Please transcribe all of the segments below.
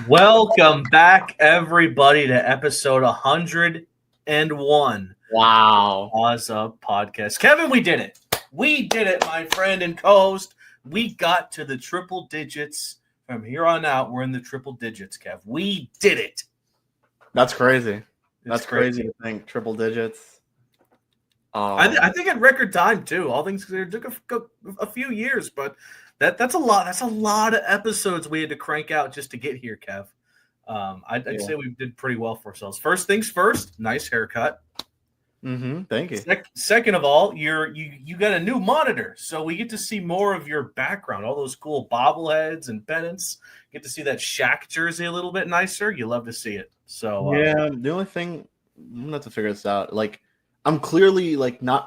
Welcome back, everybody, to episode 101 Wow. Paws Up Podcast. Kevin, we did it. We did it, my friend and co-host. We got to the triple digits. From here on out, we're in the triple digits, Kev. We did it. That's crazy. It's Crazy to think. Triple digits. I think in record time, too. All things considered, it took a few years, but that's a lot. That's a lot of episodes we had to crank out just to get here, Kev. I'd say we did pretty well for ourselves. First things first, nice haircut. Thank you. Second of all, you got a new monitor, so we get to see more of your background. All those cool bobbleheads and pennants. Get to see that Shaq jersey a little bit nicer. You love to see it. So yeah, the only thing I'm gonna have to figure this out. Like, I'm clearly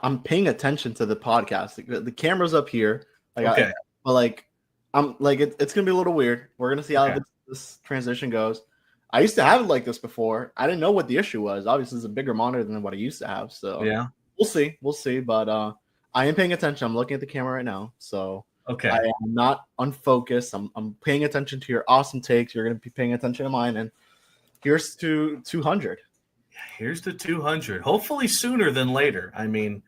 I'm paying attention to the podcast. The camera's up here. Okay. It's gonna be a little weird. We're gonna see how this transition goes. I used to have it like this before. I didn't know what the issue was. Obviously, it's a bigger monitor than what I used to have. So yeah, we'll see. But I am paying attention. I'm looking at the camera right now. So okay, I am not unfocused. I'm paying attention to your awesome takes. You're going to be paying attention to mine. And here's to 200. Here's to 200. Hopefully sooner than later. I mean,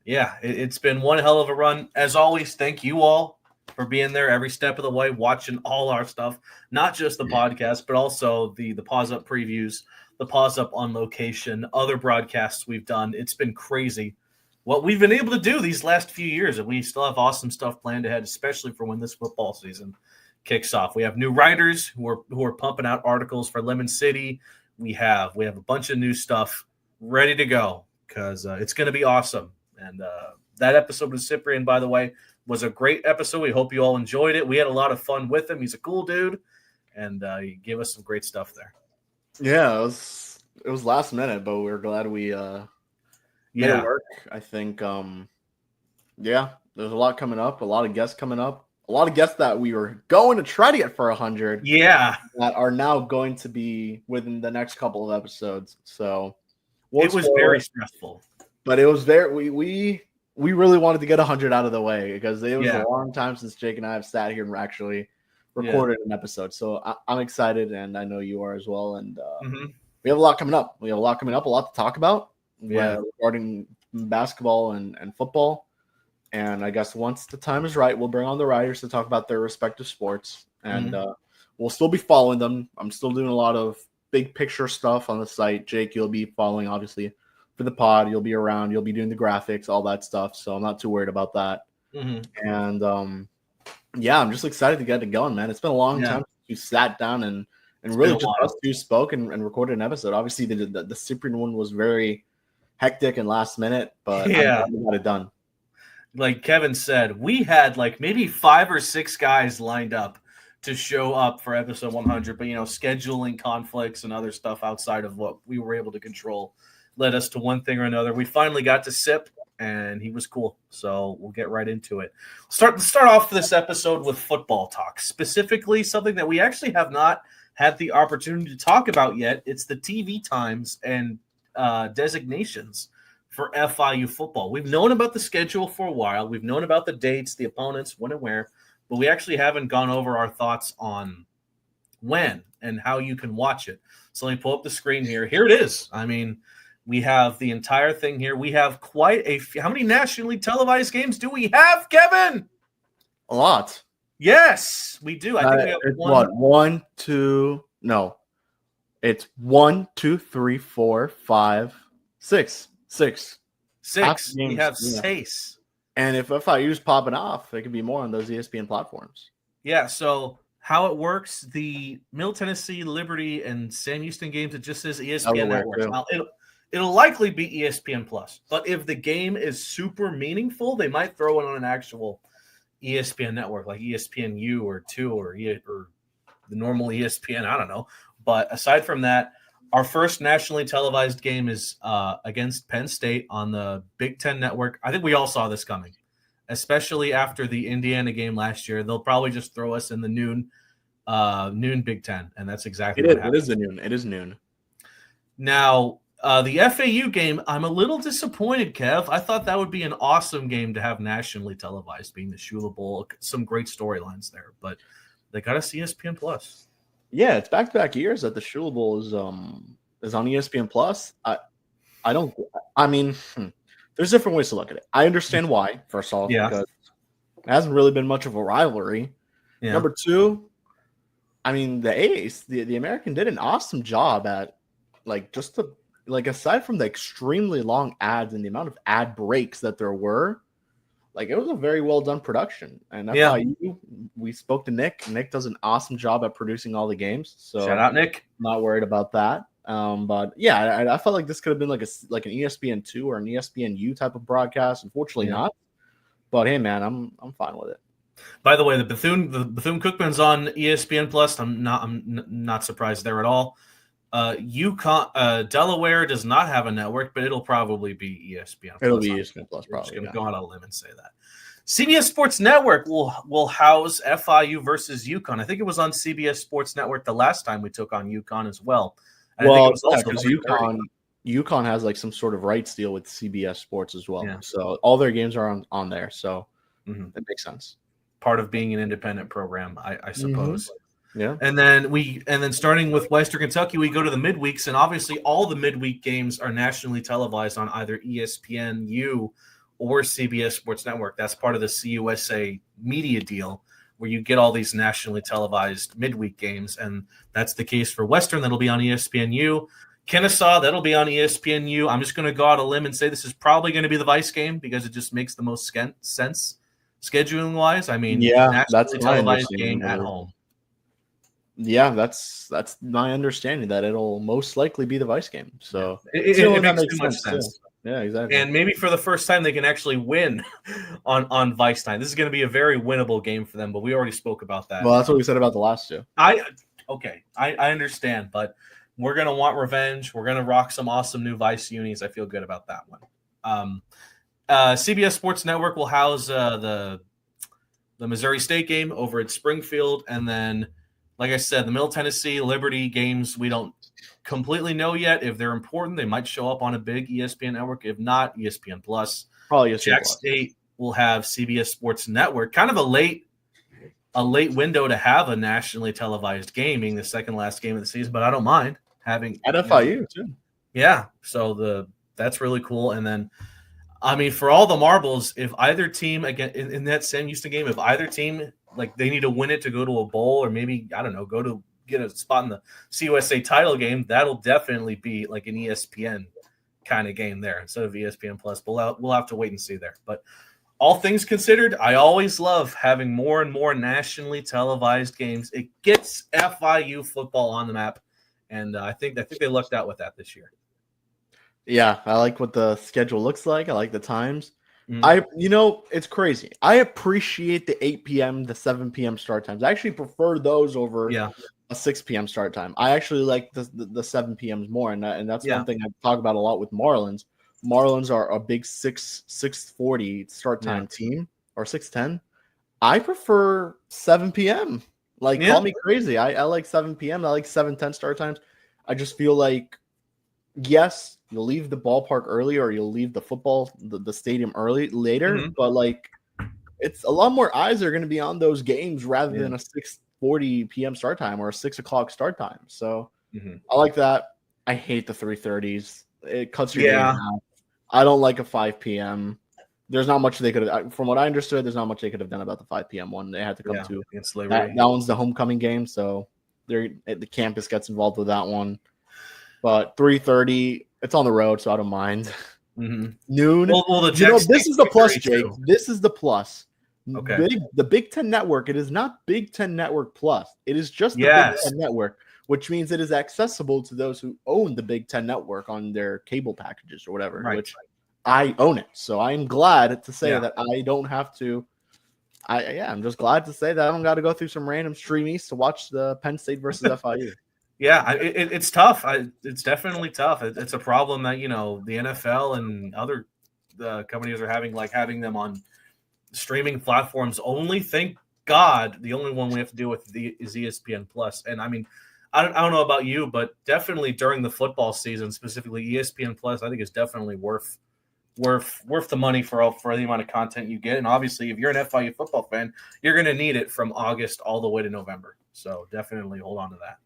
yeah, it's been one hell of a run. As always, thank you all for being there every step of the way, watching all our stuff, not just the podcast, but also the Paws Up previews, the Paws Up on location, other broadcasts we've done. It's been crazy what we've been able to do these last few years, and we still have awesome stuff planned ahead, especially for when this football season kicks off. We have new writers who are pumping out articles for Lemon City. We have a bunch of new stuff ready to go because it's going to be awesome. And that episode with Cyprian, by the way, was a great episode. We hope you all enjoyed it. We had a lot of fun with him. He's a cool dude, and he gave us some great stuff there. Yeah, it was last minute, but we're glad we made it work. I think there's a lot coming up, a lot of guests coming up, a lot of guests that we were going to try to get for 100. Yeah, that are now going to be within the next couple of episodes. So it was very stressful, but it was very we really wanted to get 100 out of the way because it was a long time since Jake and I have sat here and actually recorded an episode. So I'm excited, and I know you are as well. And we have a lot coming up. A lot to talk about regarding basketball and football. And I guess once the time is right, we'll bring on the writers to talk about their respective sports. And we'll still be following them. I'm still doing a lot of big picture stuff on the site. Jake, you'll be following, obviously, for the pod. You'll be around. You'll be doing the graphics, all that stuff. So I'm not too worried about that. And, I'm just excited to get it going, man. It's been a long time since we sat down and really just us two spoke and recorded an episode. Obviously, the Cyprian one was very hectic and last minute, but we got it done. Like Kevin said, we had maybe 5 or 6 guys lined up to show up for episode 100, but scheduling conflicts and other stuff outside of what we were able to control led us to one thing or another. We finally got to Sip, and he was cool. So we'll get right into it. Start off this episode with football talk, specifically something that we actually have not had the opportunity to talk about yet. It's the TV times and designations for FIU football. We've known about the schedule for a while. We've known about the dates, the opponents, when and where, but we actually haven't gone over our thoughts on when and how you can watch it. So let me pull up the screen here. Here it is. I mean, we have the entire thing here. We have quite a few. How many nationally televised games do we have, Kevin? A lot. Yes, we do. I think we have one. It's 1, 2, 3, 4, 5, 6. 6. We have 6. And if FIU's popping off, it could be more on those ESPN platforms. Yeah, so how it works, the Middle Tennessee, Liberty, and Sam Houston games, it just says ESPN Network. Now, it'll likely be ESPN Plus. But if the game is super meaningful, they might throw it on an actual ESPN network, like ESPNU or 2 or the normal ESPN. I don't know. But aside from that, our first nationally televised game is against Penn State on the Big Ten Network. I think we all saw this coming, especially after the Indiana game last year. They'll probably just throw us in the noon Big Ten, and that's exactly what happened. It is noon. Now, the FAU game, I'm a little disappointed, Kev. I thought that would be an awesome game to have nationally televised, being the Shula Bowl. Some great storylines there, but they got us ESPN Plus. Yeah, it's back-to-back years that the Shula Bowl is on ESPN Plus. I don't. I mean, there's different ways to look at it. I understand why. First off, Yeah. because it hasn't really been much of a rivalry. Yeah. Number two, I mean, the A's, the American did an awesome job at aside from the extremely long ads and the amount of ad breaks that there were, like it was a very well done production. And FIU, we spoke to Nick. Nick does an awesome job at producing all the games. So shout out, Nick. Not worried about that. But yeah, I felt like this could have been like an ESPN2 or an ESPNU type of broadcast. Unfortunately, not. But hey, man, I'm fine with it. By the way, the Bethune Cookman's on ESPN Plus. I'm not surprised there at all. UConn, Delaware does not have a network, but it'll probably be ESPN. It'll be ESPN Plus. Probably. I'm just going to go out on a limb and say that. CBS Sports Network will house FIU versus UConn. I think it was on CBS Sports Network the last time we took on UConn as well. And well, because UConn has like some sort of rights deal with CBS Sports as well. Yeah. So all their games are on there. So that makes sense. Part of being an independent program, I suppose. Yeah. And then starting with Western Kentucky, we go to the midweeks, and obviously all the midweek games are nationally televised on either ESPNU or CBS Sports Network. That's part of the CUSA media deal, where you get all these nationally televised midweek games, and that's the case for Western. That'll be on ESPNU. Kennesaw, that'll be on ESPNU. I'm just going to go out on a limb and say this is probably going to be the Vice game because it just makes the most sense scheduling wise. I mean, that's a televised game at home. Yeah, that's my understanding that it'll most likely be the Vice game. So it makes too much sense. Too. Yeah, exactly. And maybe for the first time they can actually win on Vice time. This is going to be a very winnable game for them, but we already spoke about that. Well, that's what we said about the last two. I understand, but we're going to want revenge. We're going to rock some awesome new Vice unis. I feel good about that one. CBS Sports Network will house the Missouri State game over at Springfield, and then, like I said, the Middle Tennessee Liberty games, we don't completely know yet. If they're important, they might show up on a big ESPN network. If not, ESPN Plus. Probably ESPN Jack Plus. State will have CBS Sports Network. Kind of a late window to have a nationally televised game, being the second last game of the season, but I don't mind having at FIU too. Yeah, so that's really cool. And then, I mean, for all the marbles, if either team again in that Sam Houston game, if either team like they need to win it to go to a bowl, or maybe I don't know, go to get a spot in the CUSA title game, that'll definitely be like an ESPN kind of game there instead of ESPN Plus. We'll have to wait and see there. But all things considered, I always love having more and more nationally televised games. It gets FIU football on the map, and I think they lucked out with that this year. Yeah, I like what the schedule looks like. I like the times. It's crazy. I appreciate the 8 p.m., the 7 p.m. start times. I actually prefer those over a 6 p.m. start time. I actually like the 7 p.m.s more, and that's one thing I talk about a lot with Marlins. Marlins are a big 6:40 start time team, or 6:10. I prefer 7 p.m. Call me crazy. I like 7 p.m. I like 7:10 start times. I just feel like, yes, you'll leave the ballpark early, or you'll leave the stadium later, but it's a lot more eyes are going to be on those games rather than a 6:40 p.m. start time or a 6 o'clock start time. So I like that. I hate the 3:30s. It cuts your game out. I don't like a 5 p.m. There's not much they could have. From what I understood, there's not much they could have done about the 5 p.m. one. They had to come to against Liberty. That one's the homecoming game, so the campus gets involved with that one. But 3:30, it's on the road, so I don't mind. Noon. Well, this is the plus, Jake. This is the plus. Okay. The Big Ten Network. It is not Big Ten Network Plus. It is just the Big Ten Network, which means it is accessible to those who own the Big Ten Network on their cable packages or whatever. Right. Which I own it, so I'm glad to say that I don't have to. I'm just glad to say that I don't got to go through some random streamies to watch the Penn State versus FIU. Yeah, it's tough. It's definitely tough. It's a problem that the NFL and other companies are having them on streaming platforms only. Thank God, the only one we have to deal with is ESPN Plus. And I mean, I don't know about you, but definitely during the football season, specifically ESPN Plus, I think is definitely worth the money for the amount of content you get. And obviously, if you're an FIU football fan, you're going to need it from August all the way to November. So definitely hold on to that.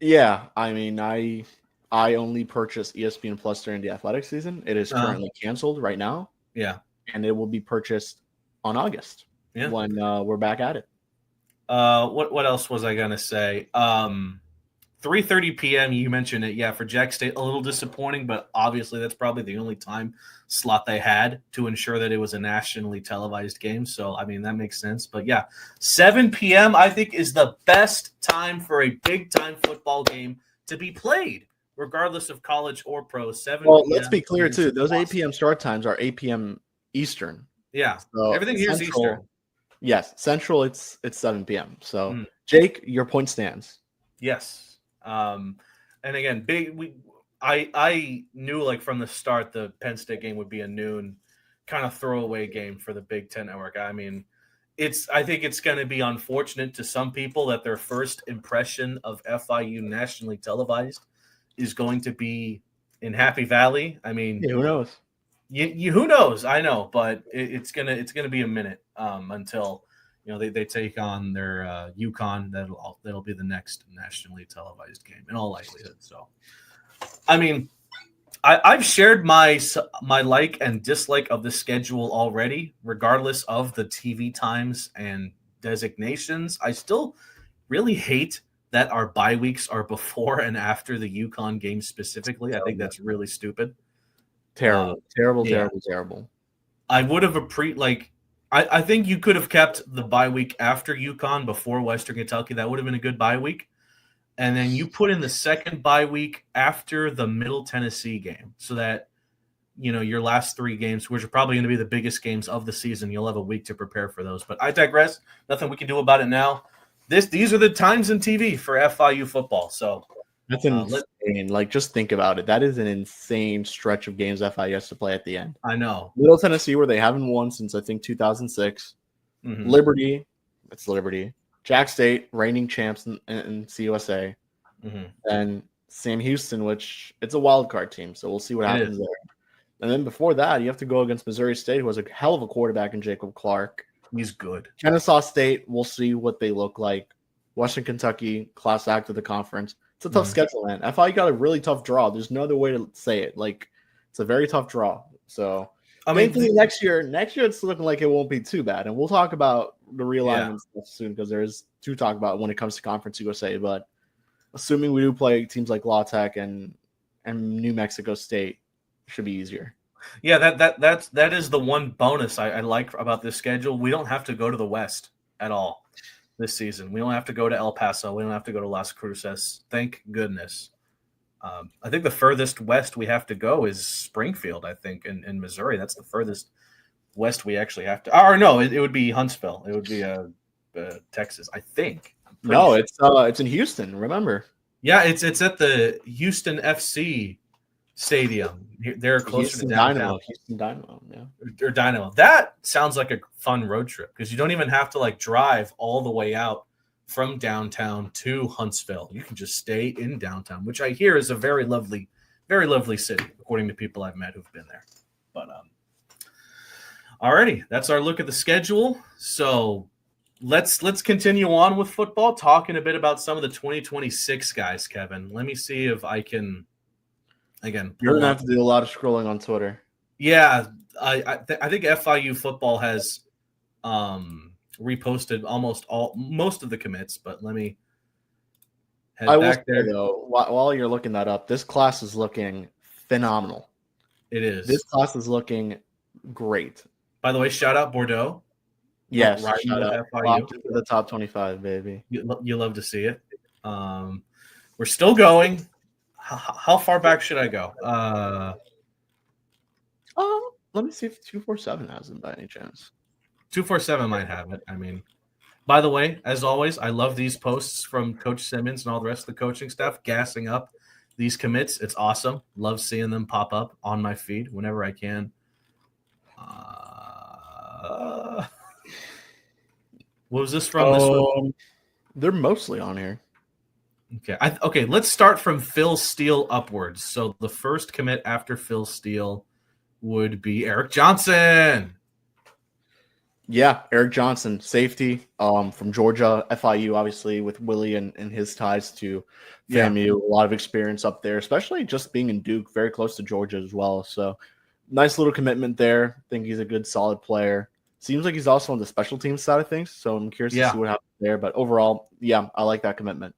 Yeah, I mean, I only purchased ESPN Plus during the athletic season. It is currently canceled right now. Yeah, and it will be purchased on August when we're back at it. What else was I gonna say? 3:30 p.m. You mentioned it. Yeah, for Jack State, a little disappointing, but obviously that's probably the only time slot they had to ensure that it was a nationally televised game. So I mean that makes sense. But yeah, 7 p.m. I think is the best time for a big time football game to be played, regardless of college or pro. 7 Well, p.m. let's be clear too. Those 8 p.m. start times are 8 p.m. Eastern. Yeah, so everything here's Eastern. Yes, Central. It's 7 p.m. So Jake, your point stands. Yes. And again, I knew like from the start the Penn State game would be a noon kind of throwaway game for the Big Ten Network. I mean, I think it's going to be unfortunate to some people that their first impression of FIU nationally televised is going to be in Happy Valley. I mean, who knows? Who knows? I know, but it's gonna be a minute until they take on their UConn. That'll be the next nationally televised game in all likelihood. So, I mean, I've shared my like and dislike of the schedule already, regardless of the TV times and designations. I still really hate that our bye weeks are before and after the UConn game specifically. I think that's really stupid. Terrible. I would have I think you could have kept the bye week after UConn before Western Kentucky. That would have been a good bye week. And then you put in the second bye week after the Middle Tennessee game so that, your last 3 games, which are probably going to be the biggest games of the season, you'll have a week to prepare for those. But I digress. Nothing we can do about it now. These are the times in TV for FIU football. So that's insane. Just think about it. That is an insane stretch of games FIU has to play at the end. I know. Middle Tennessee, where they haven't won since I think 2006. Mm-hmm. Liberty. Jack State, reigning champs in CUSA. Mm-hmm. And Sam Houston, which it's a wild card team, so we'll see what happens there. And then before that, you have to go against Missouri State, who has a hell of a quarterback in Jacob Clark. He's good. Kennesaw State, we'll see what they look like. Western Kentucky, class act of the conference. It's a tough schedule, man. FIU got a really tough draw. There's no other way to say it. It's a very tough draw. So, thankfully, next year it's looking like it won't be too bad. And we'll talk about the realignment stuff soon because there is to talk about when it comes to Conference USA. But assuming we do play teams like La Tech and New Mexico State, should be easier. Yeah, that is the one bonus I like about this schedule. We don't have to go to the West at all this season. We don't have to go to El Paso. We don't have to go to Las Cruces. Thank goodness. I think the furthest west we have to go is Springfield, I think, in Missouri. That's the furthest west we actually have to. Or no, it would be Huntsville. It would be Texas, I think. No, it's in Houston, remember. Yeah, it's at the Houston FC Stadium. They're closer to downtown. Houston Dynamo, yeah. Or Dynamo. That sounds like a fun road trip because you don't even have to drive all the way out from downtown to Huntsville. You can just stay in downtown, which I hear is a very lovely city, according to people I've met who've been there. But alrighty, that's our look at the schedule. So let's continue on with football, talking a bit about some of the 2026 guys, Kevin. Let me see if I can. Again, you're gonna have to do a lot of scrolling on Twitter. Yeah, I think FIU football has reposted most of the commits, but let me head back there. Though, while you're looking that up, this class is looking phenomenal. It is. This class is looking great. By the way, shout out Bordeaux. Yes, shout out FIU to the top 25, baby. You love to see it. We're still going. How far back should I go? Let me see if 247 has them by any chance. 247 might have it. I mean, by the way, as always, I love these posts from Coach Simmons and all the rest of the coaching staff gassing up these commits. It's awesome. Love seeing them pop up on my feed whenever I can. What was this from? This one? They're mostly on here. Okay. Let's start from Phil Steele upwards. So the first commit after Phil Steele would be Eric Johnson. Yeah, Eric Johnson, safety, from Georgia, FIU, obviously with Willie and his ties to FAMU, a lot of experience up there, especially just being in Duke, very close to Georgia as well. So nice little commitment there. I think he's a good, solid player. Seems like he's also on the special teams side of things, so I'm curious to see what happens there. But overall, yeah, I like that commitment.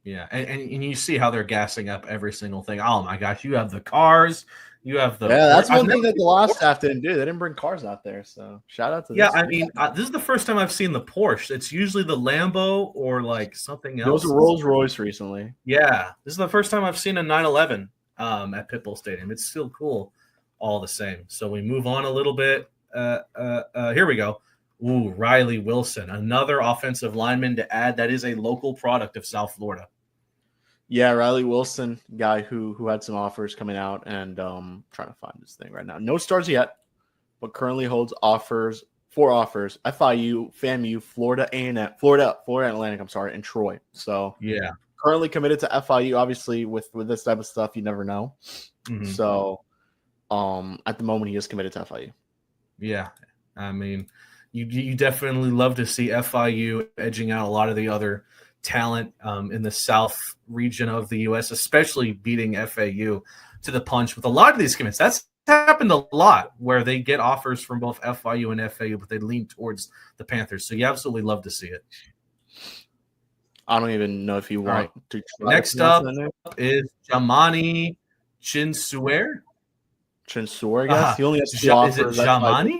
Yeah, and you see how they're gassing up every single thing. Oh my gosh, you have the cars, you have the that's one thing that the last staff didn't do. They didn't bring cars out there, so shout out to this. I mean, this is the first time I've seen the Porsche. It's usually the Lambo or like something else. There was a Rolls Royce recently. Yeah, this is the first time I've seen a 911 at Pitbull Stadium. It's still cool, all the same. So we move on a little bit. Here we go. Ooh, Riley Wilson, another offensive lineman to add. That is a local product of South Florida. Yeah, Riley Wilson, guy who had some offers coming out, and trying to find this thing right now. No stars yet, but currently holds four offers: FIU, FAMU, Florida A&M, Florida Atlantic, and Troy. So yeah, currently committed to FIU. Obviously, with this type of stuff, you never know. Mm-hmm. So, at the moment, he is committed to FIU. Yeah, I mean, you definitely love to see FIU edging out a lot of the other talent in the South region of the U.S., especially beating FAU to the punch with a lot of these commits. That's happened a lot where they get offers from both FIU and FAU, but they lean towards the Panthers. So you absolutely love to see it. I don't even know if you want to. Next up is Jamani Chinsuer. I guess. He only has two offers. Is it Jamani?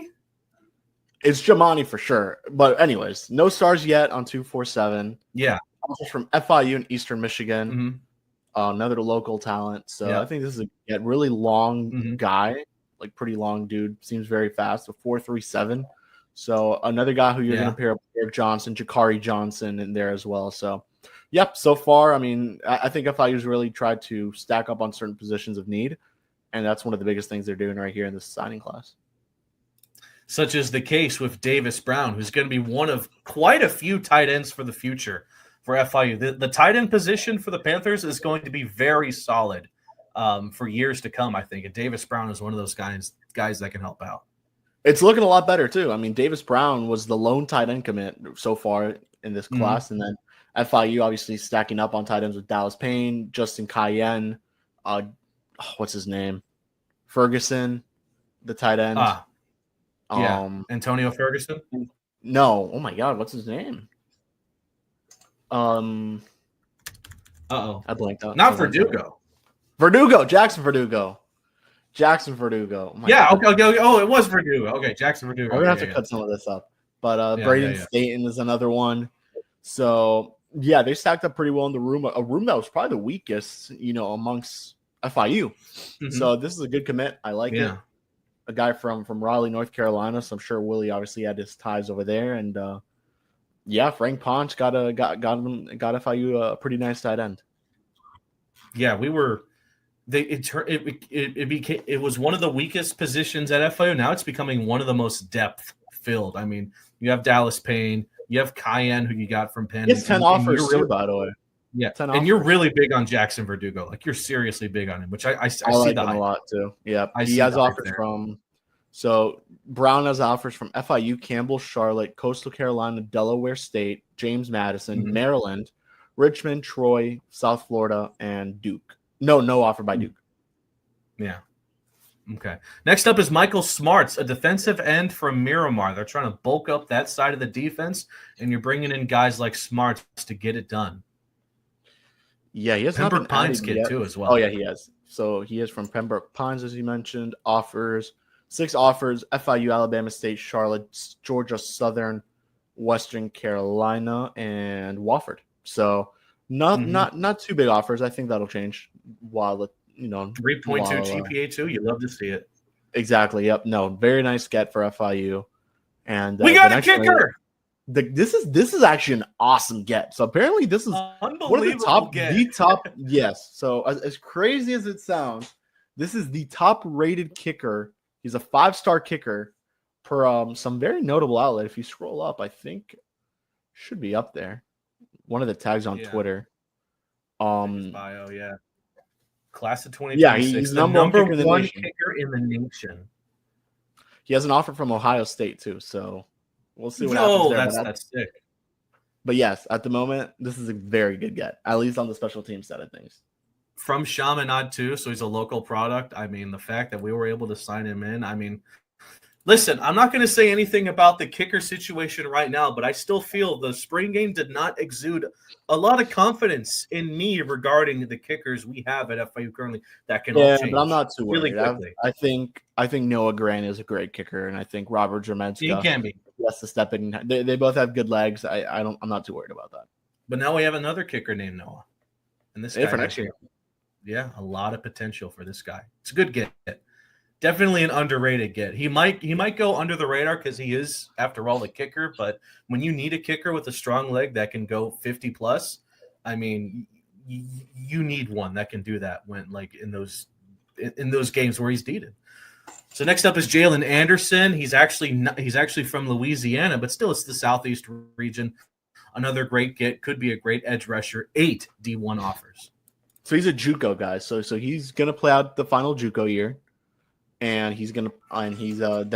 It's Jamani for sure. But anyways, no stars yet on 247. Yeah. Offers from FIU in Eastern Michigan. Mm-hmm. Another local talent. So I think this is a really long guy, like pretty long dude. Seems very fast. A 4.37. So another guy who you're going to pair up with Eric Johnson, Jakari Johnson in there as well. So, yep. So far, I mean, I think FIU's really tried to stack up on certain positions of need, and that's one of the biggest things they're doing right here in this signing class. Such is the case with Davis Brown, who's going to be one of quite a few tight ends for the future for FIU. The tight end position for the Panthers is going to be very solid for years to come, I think. And Davis Brown is one of those guys that can help out. It's looking a lot better, too. I mean, Davis Brown was the lone tight end commit so far in this class. And then FIU obviously stacking up on tight ends with Dallas Payne, Justin Cayenne, what's his name? Ferguson, the tight end. Antonio Ferguson? No. Oh, my God. What's his name? I blanked out. Not Verdugo. Jackson Verdugo. Oh okay. Oh, it was Verdugo. Okay, Jackson Verdugo. I'm going to have to cut some of this up. But Braden Staten is another one. So, yeah, they stacked up pretty well in the room. A room that was probably the weakest, amongst FIU. Mm-hmm. So this is a good commit. I like it. A guy from Raleigh, North Carolina. So I'm sure Willie obviously had his ties over there. And, Frank Ponch got FIU a pretty nice tight end. Yeah, we were. It was one of the weakest positions at FIU. Now it's becoming one of the most depth filled. I mean, you have Dallas Payne, you have Cayenne, who you got from Penn. He has 10 offers too, by the way. Yeah, and you're really big on Jackson Verdugo. Like, you're seriously big on him, which I see like him a lot too. Yeah, he has offers from. So Brown has offers from FIU, Campbell, Charlotte, Coastal Carolina, Delaware State, James Madison, Maryland, Richmond, Troy, South Florida, and Duke. No offer by Duke. Yeah. Okay. Next up is Michael Smarts, a defensive end from Miramar. They're trying to bulk up that side of the defense, and you're bringing in guys like Smarts to get it done. Yeah, he has Pembroke Pines kid too as well. Oh yeah, he has. So he is from Pembroke Pines, as you mentioned. Offers 6 offers: FIU, Alabama State, Charlotte, Georgia Southern, Western Carolina, and Wofford. So not too big offers. I think that'll change while 3.2 GPA too. You love to see it. Exactly. Yep. No, very nice get for FIU. And we got a kicker. This is actually an awesome get. So apparently this is one of the top. Yes. So as crazy as it sounds, this is the top rated kicker. He's a 5-star kicker per some very notable outlet. If you scroll up, I think should be up there. One of the tags on Twitter. Bio, yeah. Class of 2026. Yeah, he's the number one kicker in the nation. He has an offer from Ohio State too. So We'll see what happens there. That's sick. But yes, at the moment, this is a very good get, at least on the special team side of things. From Chaminade too, so he's a local product. I mean, the fact that we were able to sign him in, I mean, listen, I'm not going to say anything about the kicker situation right now, but I still feel the spring game did not exude a lot of confidence in me regarding the kickers we have at FIU currently that can all change. But I'm not too worried. Really quickly. I think Noah Grant is a great kicker, and I think Robert Jermenska he can be. Has to step in. They both have good legs. I'm not too worried about that. But now we have another kicker named Noah, and this guy for next year. Yeah, a lot of potential for this guy. It's a good get. Definitely an underrated get. He might go under the radar because he is, after all, a kicker. But when you need a kicker with a strong leg that can go 50 plus, I mean, you need one that can do that when like in those games where he's needed. So next up is Jalen Anderson. He's actually from Louisiana, but still it's the Southeast region. Another great get, could be a great edge rusher. 8 D1 offers. So he's a JUCO guy. So he's gonna play out the final JUCO year, and he's then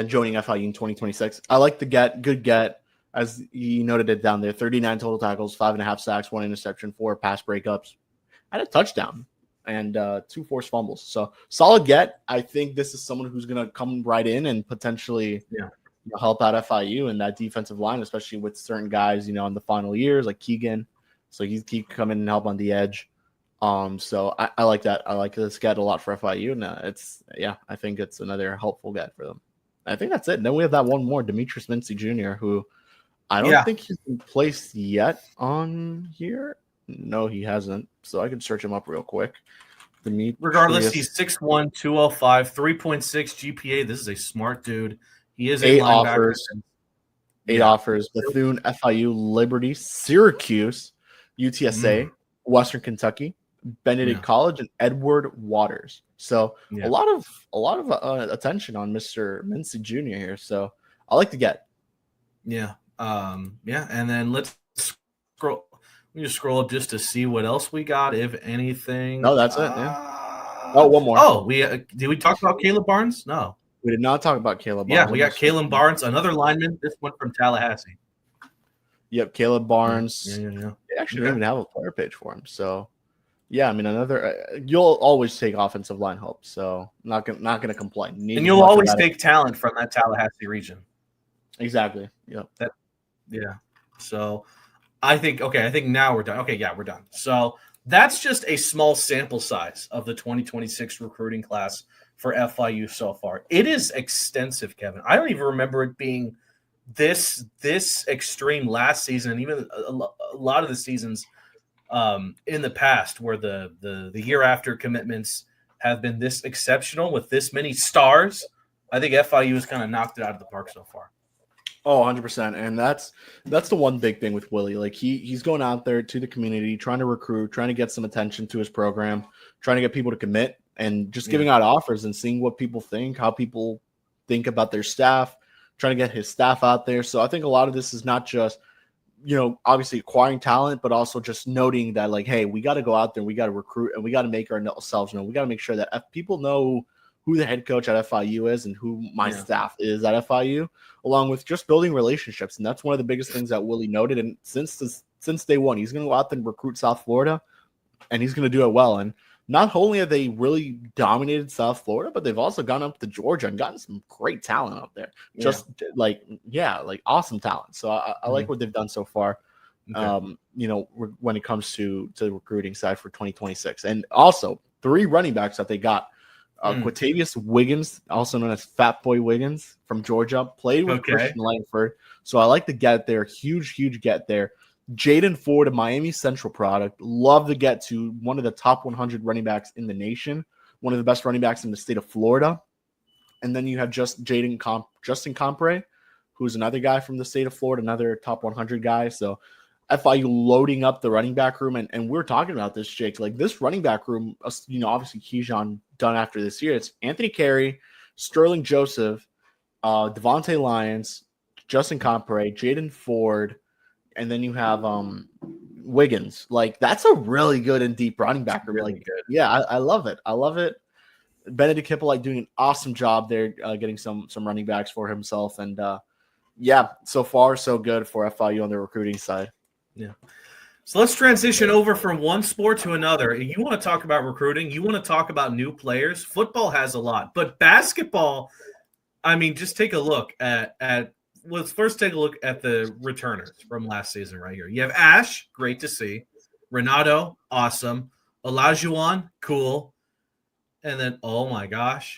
joining FIU in 2026. I like the get, good get, as you noted it down there. 39 total tackles, 5.5 sacks, 1 interception, 4 pass breakups, and a touchdown, and 2 forced fumbles. So solid get. I think this is someone who's gonna come right in and potentially help out FIU and that defensive line, especially with certain guys, in the final years like Keegan. So he can come in and help on the edge. So I like that. I like this get a lot for FIU, and I think it's another helpful get for them. I think that's it. And then we have that one more, Demetrius Mincy Jr., who I don't think he's been placed yet on here. No, he hasn't. So I can search him up real quick. Regardless, he's 6'1", 205, 3.6 GPA. This is a smart dude. He is 8 offers. 8 offers. Bethune, FIU, Liberty, Syracuse, UTSA, Western Kentucky, Benedict College, and Edward Waters. So a lot of attention on Mr. Mincy Jr. here. So I like to get. Yeah. And then let's scroll. Let me just scroll up just to see what else we got, if anything. No, that's it. Yeah. One more. Oh, did we talk about Caleb Barnes? No, we did not talk about Caleb Barnes. Yeah, we got Caleb Barnes, another lineman. This one from Tallahassee. Yep, Caleb Barnes. Yeah. They actually don't even have a player page for him. So, yeah, I mean, another. You'll always take offensive line help. So, not gonna complain. And you'll always take talent from that Tallahassee region. Exactly. Yep. So, I think now we're done. Okay, yeah, we're done. So that's just a small sample size of the 2026 recruiting class for FIU so far. It is extensive, Kevin. I don't even remember it being this extreme last season, and even a lot of the seasons in the past where the year after commitments have been this exceptional with this many stars. I think FIU has kind of knocked it out of the park so far. Oh, 100%. And that's the one big thing with Willie. Like he's going out there to the community, trying to recruit, trying to get some attention to his program, trying to get people to commit, and just giving out offers and seeing what people think, how people think about their staff, trying to get his staff out there. So I think a lot of this is not just, obviously acquiring talent, but also just noting that, like, hey, we got to go out there and we got to recruit and we got to make ourselves known. We got to make sure that if people know who the head coach at FIU is and who my staff is at FIU, along with just building relationships. And that's one of the biggest things that Willie noted. And since day one, he's going to go out there and recruit South Florida, and he's going to do it well. And not only have they really dominated South Florida, but they've also gone up to Georgia and gotten some great talent up there. Just like awesome talent. So I like what they've done so far. Okay. When it comes to the recruiting side for 2026, and also 3 running backs that they got. Quatavius Wiggins, also known as Fat Boy Wiggins from Georgia, played with Christian Langford. So I like the get there. Huge get there. Jaden Ford, a Miami Central product. Love the get to one of the top 100 running backs in the nation, one of the best running backs in the state of Florida. And then you have Justin Compre, who's another guy from the state of Florida, another top 100 guy. So FIU loading up the running back room. And we're talking about this, Jake. Like this running back room, obviously Keyshawn done after this year. It's Anthony Carey, Sterling Joseph, Devontae Lyons, Justin Compre, Jaden Ford, and then you have Wiggins. Like that's a really good and deep running back room. Really good. Yeah, I love it. I love it. Benedict Hippolyte doing an awesome job there, getting some running backs for himself. And yeah, so far so good for FIU on the recruiting side. Yeah. So let's transition over from one sport to another. You want to talk about recruiting? You want to talk about new players? Football has a lot, but basketball, I mean, just take a look at let's first take a look at the returners from last season right here. You have Ash, great to see. Renato, awesome. Olajuwon, cool. And then, oh my gosh,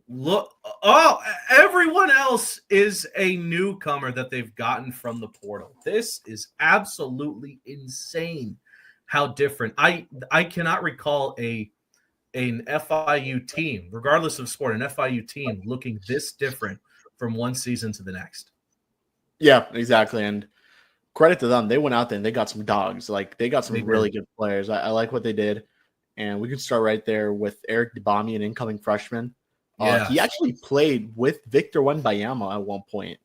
look! Oh, everyone else is a newcomer that they've gotten from the portal. This is absolutely insane. How different! I cannot recall an FIU team, regardless of sport, an FIU team looking this different from one season to the next. Yeah, exactly. And credit to them. They went out there and they got some dogs. Like they got some really good players. I like what they did. And we can start right there with Eric Debami, an incoming freshman. Yes. He actually played with Victor Wembanyama at one point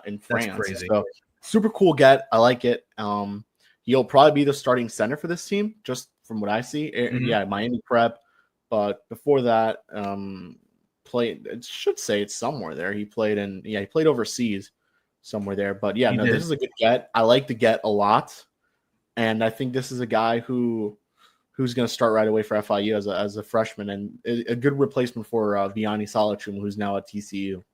in France. That's crazy. So super cool get. I like it. He'll probably be the starting center for this team, just from what I see. Mm-hmm. Yeah, Miami prep. But before that, played. It should say it's somewhere there. He played overseas somewhere there. But yeah, this is a good get. I like the get a lot, and I think this is a guy who's going to start right away for FIU as a freshman, and a good replacement for Vianney Salachum, who's now at TCU.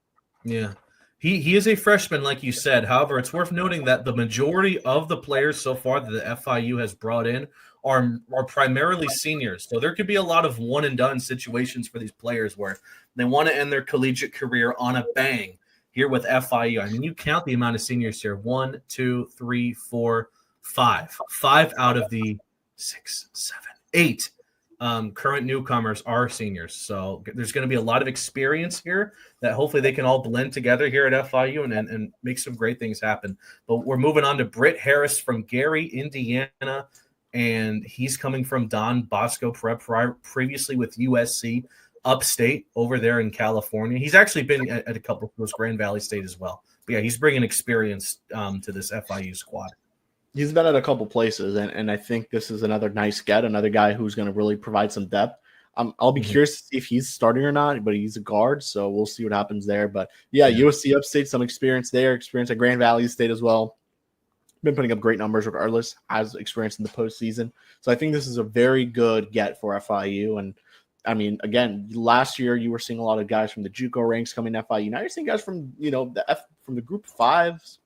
Yeah, he is a freshman, like you said. However, it's worth noting that the majority of the players so far that the FIU has brought in are primarily seniors. So there could be a lot of one-and-done situations for these players where they want to end their collegiate career on a bang here with FIU. I mean, you count the amount of seniors here. 1, 2, 3, 4, 5. 5 out of the 6, 7, 8 current newcomers are seniors. So there's going to be a lot of experience here that hopefully they can all blend together here at FIU and make some great things happen. But we're moving on to Britt Harris from Gary, Indiana, and he's coming from Don Bosco Prep previously with USC upstate over there in California. He's actually been at a couple of those Grand Valley State as well. But yeah, he's bringing experience to this FIU squad. He's been at a couple places, and I think this is another nice get, another guy who's going to really provide some depth. I'll be curious to see if he's starting or not, but he's a guard, so we'll see what happens there. But yeah, USC upstate, some experience there, experience at Grand Valley State as well. Been putting up great numbers regardless, has experience in the postseason. So I think this is a very good get for FIU. And I mean, again, last year you were seeing a lot of guys from the JUCO ranks coming to FIU. Now you're seeing guys from from the Group 5s.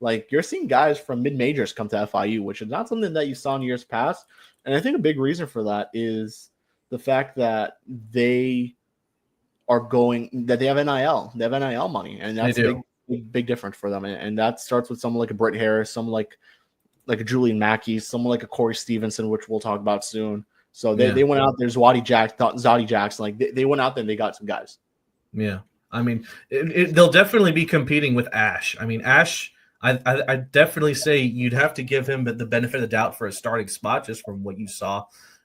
Like you're seeing guys from mid-majors come to FIU, which is not something that you saw in years past. And I think a big reason for that is the fact that they have NIL. They have NIL money, and that's a big difference for them. And that starts with someone like a Britt Harris, someone like a Julian Mackey, someone like a Corey Stevenson, which we'll talk about soon. So they went out there, Zoddy Jackson. Like they went out there and they got some guys. Yeah. I mean, they'll definitely be competing with Ash. I mean, Ash, I definitely say you'd have to give him the benefit of the doubt for a starting spot just from what you saw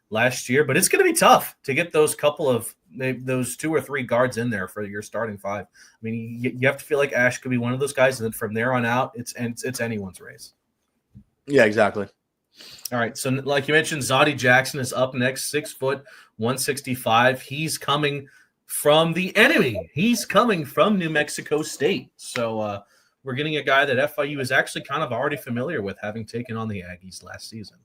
last year. But it's going to be tough to get those 2 or 3 guards in there for your starting 5. I mean, you have to feel like Ash could be one of those guys, and then from there on out, it's anyone's race. Yeah, exactly. All right, so like you mentioned, Zoddy Jackson is up next, 6 foot, 165. He's coming from the enemy. He's coming from New Mexico State. So we're getting a guy that FIU is actually kind of already familiar with, having taken on the Aggies last season.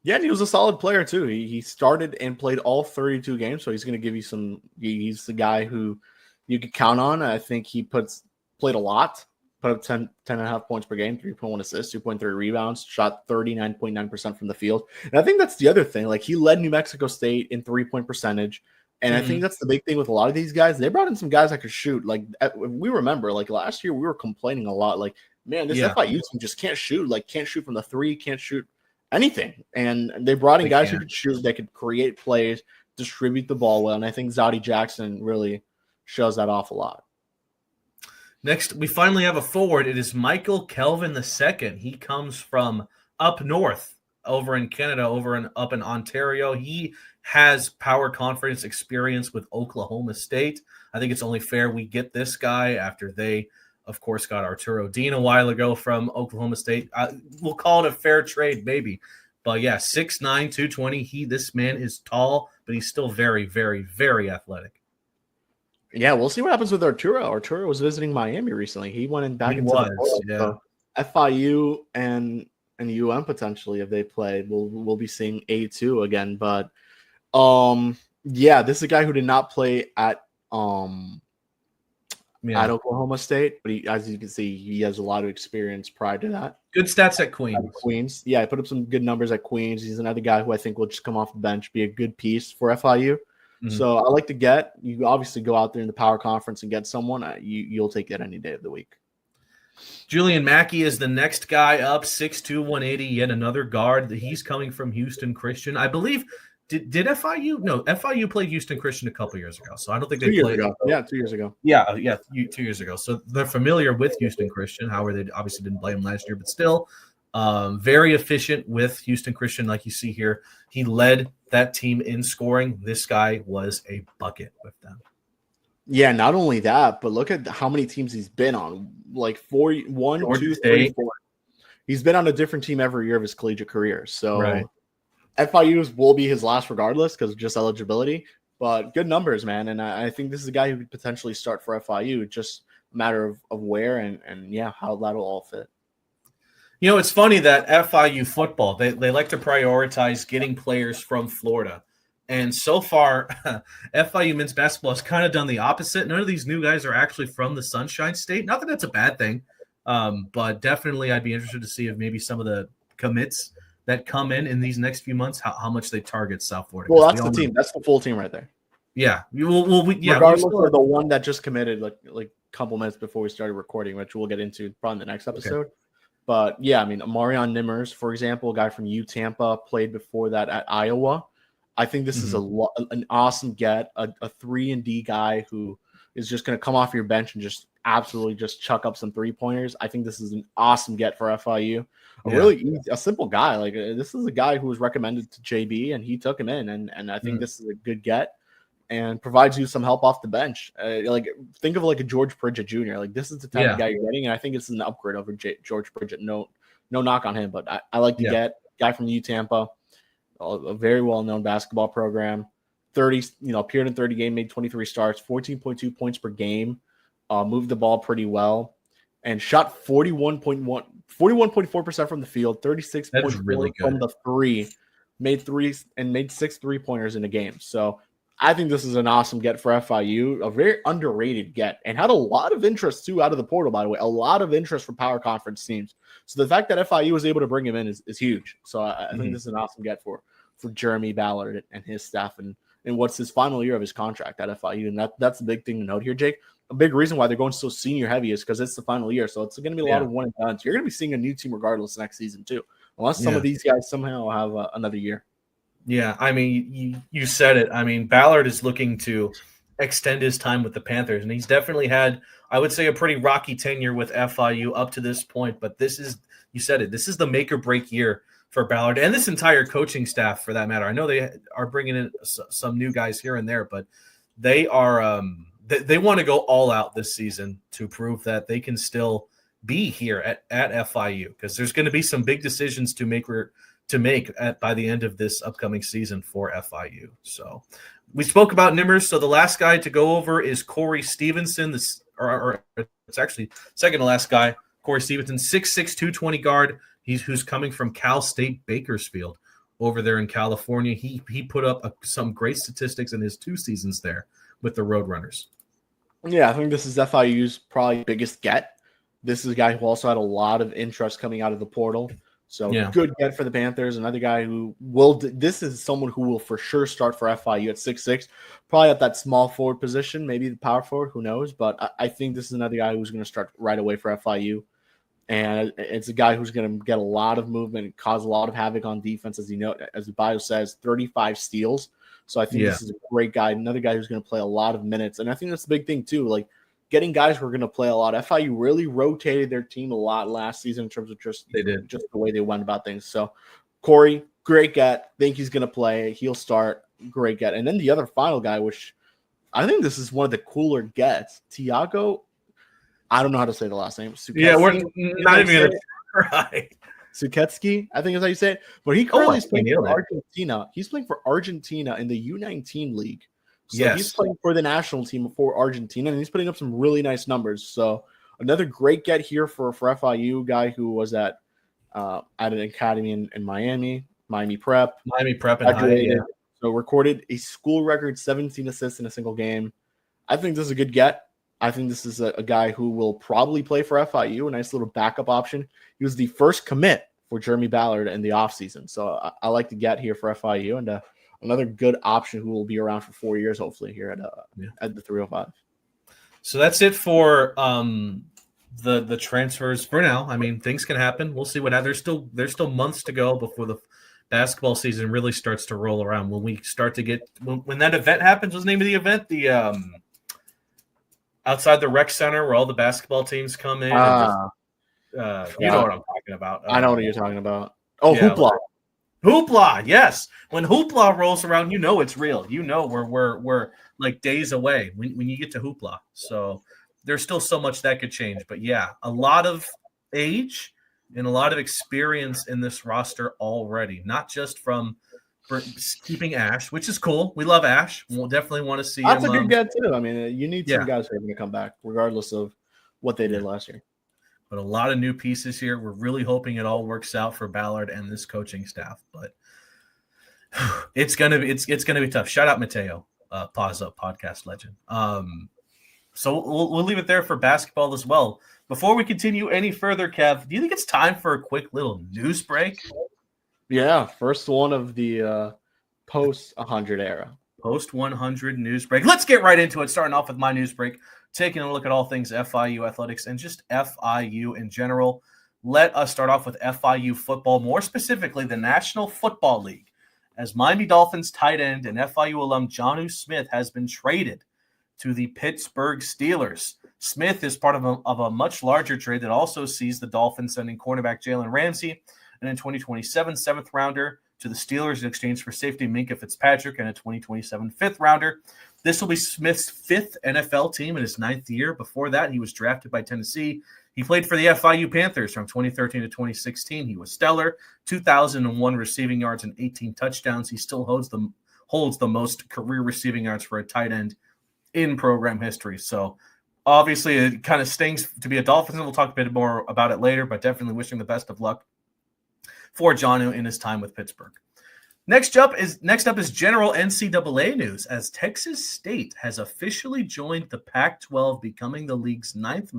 Yeah, and he was a solid player too. He started and played all 32 games, so he's going to give you some. He's the guy who you could count on. I think he played a lot. Put up 10.5 points per game, 3.1 assists, 2.3 rebounds, shot 39.9% from the field. And I think that's the other thing. Like he led New Mexico State in 3-point percentage. And I think that's the big thing with a lot of these guys. They brought in some guys that could shoot. Like we remember, like last year, we were complaining a lot. Like, man, this FIU team just can't shoot. Like, can't shoot from the 3, can't shoot anything. And they brought in guys who could shoot, that could create plays, distribute the ball well. And I think Zoddy Jackson really shows that off a lot. Next, we finally have a forward. It is Michael Kelvin II. He comes from up north, over in Canada, up in Ontario. He has power conference experience with Oklahoma State. I think it's only fair we get this guy after they, of course, got Arturo Dean a while ago from Oklahoma State. We'll call it a fair trade, maybe. But yeah, 6'9", 220. This man is tall, but he's still very, very, very athletic. Yeah, we'll see what happens with Arturo. Arturo was visiting Miami recently. He went in back into the portal. Yeah. So FIU and potentially, if they play, we'll be seeing A2 again. But yeah, this is a guy who did not play at Oklahoma State, but as you can see, he has a lot of experience prior to that. Good stats at Queens. Yeah, I put up some good numbers at Queens. He's another guy who I think will just come off the bench, be a good piece for FIU. So I like to get you. Obviously, go out there in the power conference and get someone. You'll take it any day of the week. Julian Mackey is the next guy up, 6'2", 180, yet another guard. He's coming from Houston Christian, I believe. Did FIU? No, FIU played Houston Christian a couple years ago, so I don't think they played. Yeah, 2 years ago. Yeah, 2 years ago. So they're familiar with Houston Christian. However, they obviously didn't play him last year, but still very efficient with Houston Christian, like you see here. He led that team in scoring. This guy was a bucket with them. Yeah, not only that, but look at how many teams he's been on. Like 4. He's been on a different team every year of his collegiate career. So FIU will be his last regardless because of just eligibility. But good numbers, man. And I think this is a guy who could potentially start for FIU. Just a matter of where and how that'll all fit. You know, it's funny that FIU football, they like to prioritize getting players from Florida. And so far, FIU men's basketball has kind of done the opposite. None of these new guys are actually from the Sunshine State. Not that that's a bad thing, but definitely I'd be interested to see if maybe some of the commits that come in these next few months, how much they target South Florida. Well, that's the team. That's the full team right there. Yeah. Regardless of the one that just committed like a couple minutes before we started recording, which we'll get into probably in the next episode. Okay. But, yeah, I mean, Marion Nimmers, for example, a guy from Tampa, played before that at Iowa. I think this is an awesome get, a 3-and-D guy who is just going to come off your bench and just absolutely just chuck up some three-pointers. I think this is an awesome get for FIU. A simple guy. Like this is a guy who was recommended to JB, and he took him in, and I think this is a good get and provides you some help off the bench. Like think of like a George Pridgett Jr. Like this is the type of guy you're getting, and I think it's an upgrade over George Pridgett. No knock on him, but I like to get guy from Tampa, a very well-known basketball program. 30, appeared in 30 games, made 23 starts, 14.2 points per game, moved the ball pretty well, and shot 41.4% from the field, 36.4% from the three, made 6 3-pointers in a game. So I think this is an awesome get for FIU, a very underrated get, and had a lot of interest too out of the portal, by the way, a lot of interest from power conference teams. So the fact that FIU was able to bring him in is huge. So I think this is an awesome get for Jeremy Ballard and his staff, and what's his final year of his contract at FIU. And that's the big thing to note here, Jake. A big reason why they're going so senior heavy is because it's the final year. So it's going to be a lot of one and done. So you're going to be seeing a new team regardless next season too, unless some of these guys somehow have another year. Yeah, I mean, you said it. I mean, Ballard is looking to extend his time with the Panthers, and he's definitely had, I would say, a pretty rocky tenure with FIU up to this point. But this is, you said it, this is the make or break year for Ballard and this entire coaching staff, for that matter. I know they are bringing in some new guys here and there, but they are they want to go all out this season to prove that they can still be here at FIU, because there's going to be some big decisions to make by the end of this upcoming season for FIU. So we spoke about Nimmers. So the last guy to go over is Corey Stevenson. It's actually second to last guy, Corey Stevenson, 6'6", 220 guard. Who's coming from Cal State Bakersfield over there in California. He put up some great statistics in his 2 seasons there with the Roadrunners. Yeah, I think this is FIU's probably biggest get. This is a guy who also had a lot of interest coming out of the portal. So good get for the Panthers. Another guy who this is someone who will for sure start for FIU at 6'6", probably at that small forward position, maybe the power forward, who knows. But I think this is another guy who's going to start right away for FIU. And it's a guy who's going to get a lot of movement and cause a lot of havoc on defense, as the bio says, 35 steals. So I think this is a great guy, another guy who's going to play a lot of minutes. And I think that's the big thing too, like getting guys who are going to play a lot. FIU really rotated their team a lot last season in terms of just the way they went about things. So Corey, great get. Think he's going to play. He'll start. Great get. And then the other final guy, which I think this is one of the cooler gets, Tiago. I don't know how to say the last name. We're not even going to try. Suketsky, I think is how you say it. But he currently is playing for Argentina. He's playing for Argentina in the U19 league. So he's playing for the national team for Argentina, and he's putting up some really nice numbers. So another great get here for FIU, guy who was at an academy in Miami Prep. And So recorded a school record 17 assists in a single game. I think this is a good get. I think this is a guy who will probably play for FIU, a nice little backup option. He was the first commit for Jeremy Ballard in the offseason. So I like to get here for FIU, and another good option who will be around for 4 years, hopefully, here at the 305. So that's it for the transfers for now. I mean, things can happen. We'll see what happens. There's still months to go before the basketball season really starts to roll around. When we start to get when that event happens, what's the name of the event? The outside the rec center where all the basketball teams come in. You know what I'm talking about. I know what you're talking about. Oh, yeah, Hoopla. Hoopla, yes. When Hoopla rolls around, you know it's real. You know we're like days away when you get to Hoopla. So there's still so much that could change. But yeah, a lot of age and a lot of experience in this roster already. Not just from keeping Ash, which is cool. We love Ash. We'll definitely want to see That's a good get too. I mean, you need some guys who are going to come back, regardless of what they did last year. But a lot of new pieces here. We're really hoping it all works out for Ballard and this coaching staff. But it's gonna be tough. Shout out Mateo, Paws Up podcast legend. So we'll leave it there for basketball as well. Before we continue any further, Kev, do you think it's time for a quick little news break? Yeah, first one of the post 100 era. Post 100 news break. Let's get right into it. Starting off with my news break, taking a look at all things FIU athletics and just FIU in general. Let us start off with FIU football, more specifically the National Football League, as Miami Dolphins tight end and FIU alum Jonnu Smith has been traded to the Pittsburgh Steelers. Smith is part of a much larger trade that also sees the Dolphins sending cornerback Jalen Ramsey and in 2027 seventh rounder to the Steelers in exchange for safety Minkah Fitzpatrick and a 2027 fifth rounder. This will be Smith's fifth NFL team in his ninth year. Before that, he was drafted by Tennessee. He played for the FIU Panthers from 2013 to 2016. He was stellar, 2,001 receiving yards and 18 touchdowns. He still holds the most career receiving yards for a tight end in program history. So obviously it kind of stings to be a Dolphins. We'll talk a bit more about it later, but definitely wishing the best of luck for Jonnu in his time with Pittsburgh. Next up is general NCAA news, as Texas State has officially joined the Pac-12, becoming the league's eighth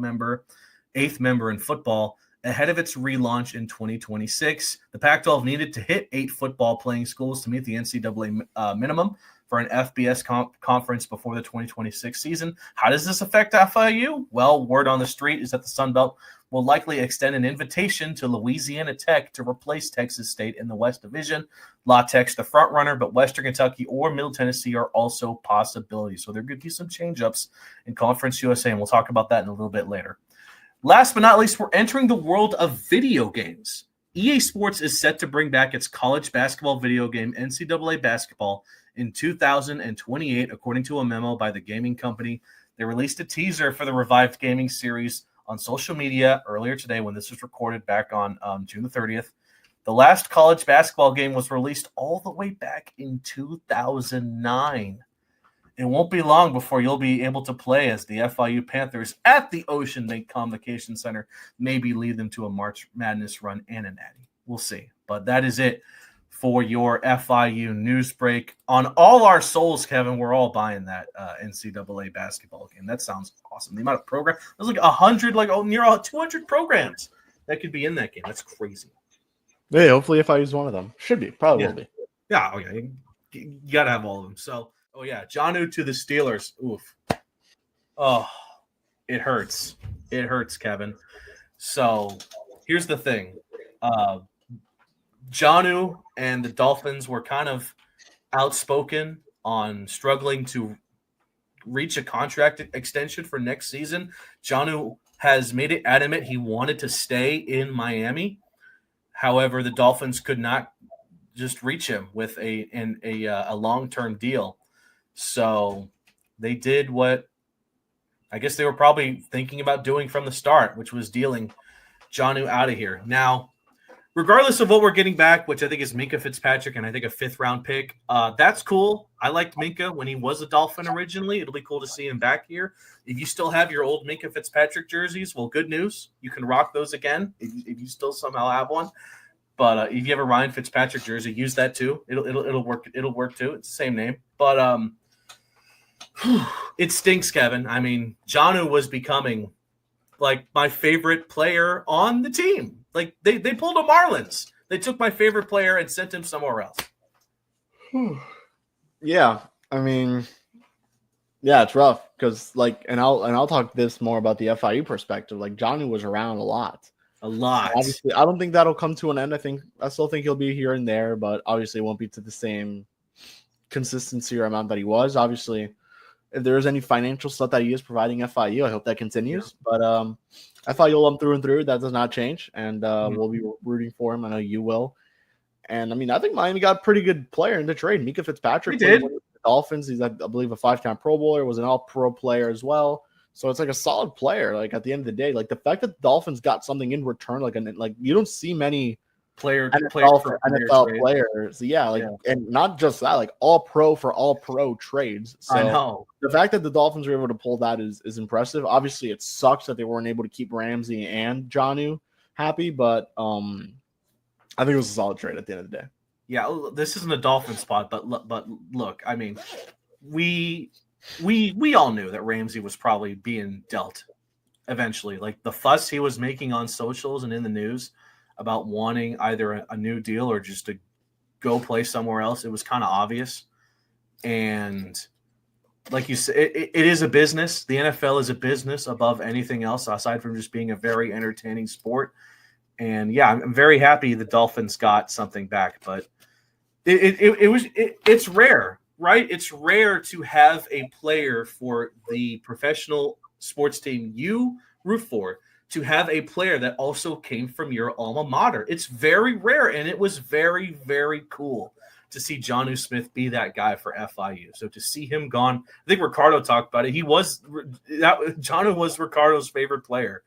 member in football ahead of its relaunch in 2026. The Pac-12 needed to hit 8 football-playing schools to meet the NCAA minimum for an FBS conference before the 2026 season. How does this affect FIU? Well, word on the street is that the Sun Belt will likely extend an invitation to Louisiana Tech to replace Texas State in the West Division. La Tech's the front runner, but Western Kentucky or Middle Tennessee are also possibilities. So there could be some change-ups in Conference USA, and we'll talk about that in a little bit later. Last but not least, we're entering the world of video games. EA Sports is set to bring back its college basketball video game, NCAA Basketball, in 2028, according to a memo by the gaming company. They released a teaser for the revived gaming series on social media earlier today when this was recorded back on June the 30th. The last college basketball game was released all the way back in 2009. It won't be long before you'll be able to play as the FIU Panthers at the Ocean Lake Convocation Center, maybe lead them to a March Madness run and a natty. We'll see. But that is it for your FIU news break. On all our souls, Kevin, we're all buying that NCAA basketball game. That sounds awesome. The amount of programs, there's like 100, near 200 programs that could be in that game. That's crazy. Yeah, hopefully FIU is one of them. Should be, probably will be. Yeah, okay. You got to have all of them. So, Jonnu to the Steelers. Oof. Oh, it hurts. It hurts, Kevin. So, here's the thing. Jonnu and the Dolphins were kind of outspoken on struggling to reach a contract extension for next season. Jonnu has made it adamant he wanted to stay in Miami. However, the Dolphins could not just reach him with a long-term deal. So they did what I guess they were probably thinking about doing from the start, which was dealing Jonnu out of here. Now, regardless of what we're getting back, which I think is Minkah Fitzpatrick and I think a 5th-round pick, that's cool. I liked Minkah when he was a Dolphin originally. It'll be cool to see him back here. If you still have your old Minkah Fitzpatrick jerseys, well, good news. You can rock those again if you still somehow have one. But if you have a Ryan Fitzpatrick jersey, use that too. It'll work. It'll work too. It's the same name. But it stinks, Kevin. I mean, Jonnu was becoming like my favorite player on the team. Like they pulled a Marlins. They took my favorite player and sent him somewhere else. Yeah, I mean, yeah, it's rough because and I'll talk this more about the FIU perspective. Like Jonnu was around a lot. Obviously, I don't think that'll come to an end. I still think he'll be here and there, but obviously it won't be to the same consistency or amount that he was. Obviously, if there is any financial stuff that he is providing FIU, I hope that continues. Yeah. But FIU will through and through. That does not change, and we'll be rooting for him. I know you will. And I mean, I think Miami got a pretty good player in the trade. Minkah Fitzpatrick did. With the Dolphins. He's, I believe, a 5-time Pro Bowler. Was an All-Pro player as well. So it's like a solid player. Like at the end of the day, like the fact that the Dolphins got something in return, like you don't see many NFL players. Yeah, and not just that, like all-pro for all-pro trades. So I know. The fact that the Dolphins were able to pull that is impressive. Obviously, it sucks that they weren't able to keep Ramsey and Jonnu happy, but I think it was a solid trade at the end of the day. Yeah, this isn't a Dolphin spot, but look, I mean, we all knew that Ramsey was probably being dealt eventually. Like the fuss he was making on socials and in the news about wanting either a new deal or just to go play somewhere else, it was kind of obvious. And like you said, it is a business. The NFL is a business above anything else, aside from just being a very entertaining sport. And yeah, I'm very happy the Dolphins got something back, but it's rare, right? It's rare to have a player for the professional sports team you root for to have a player that also came from your alma mater. It's very rare, and it was very, very cool to see Jonnu Smith be that guy for FIU. So to see him gone, I think Ricardo talked about it. Jonnu was Ricardo's favorite player.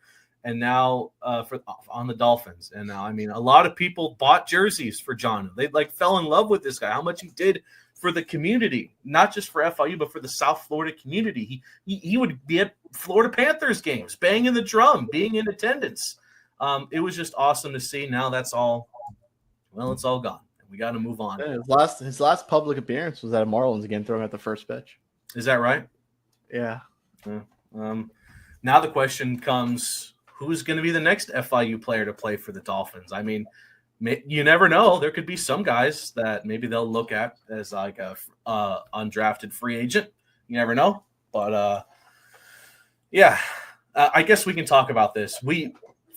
And now on the Dolphins. And now, I mean, a lot of people bought jerseys for Jonnu. They fell in love with this guy, how much he did for the community, not just for FIU, but for the South Florida community. He would be at Florida Panthers games, banging the drum, being in attendance. It was just awesome to see. Now that's all, well, it's all gone. We got to move on. Yeah, his last public appearance was at a Marlins game, throwing at the first pitch. Is that right? Yeah. Now the question comes, who's going to be the next FIU player to play for the Dolphins? I mean, you never know. There could be some guys that maybe they'll look at as like a undrafted free agent. You never know. But, I guess we can talk about this.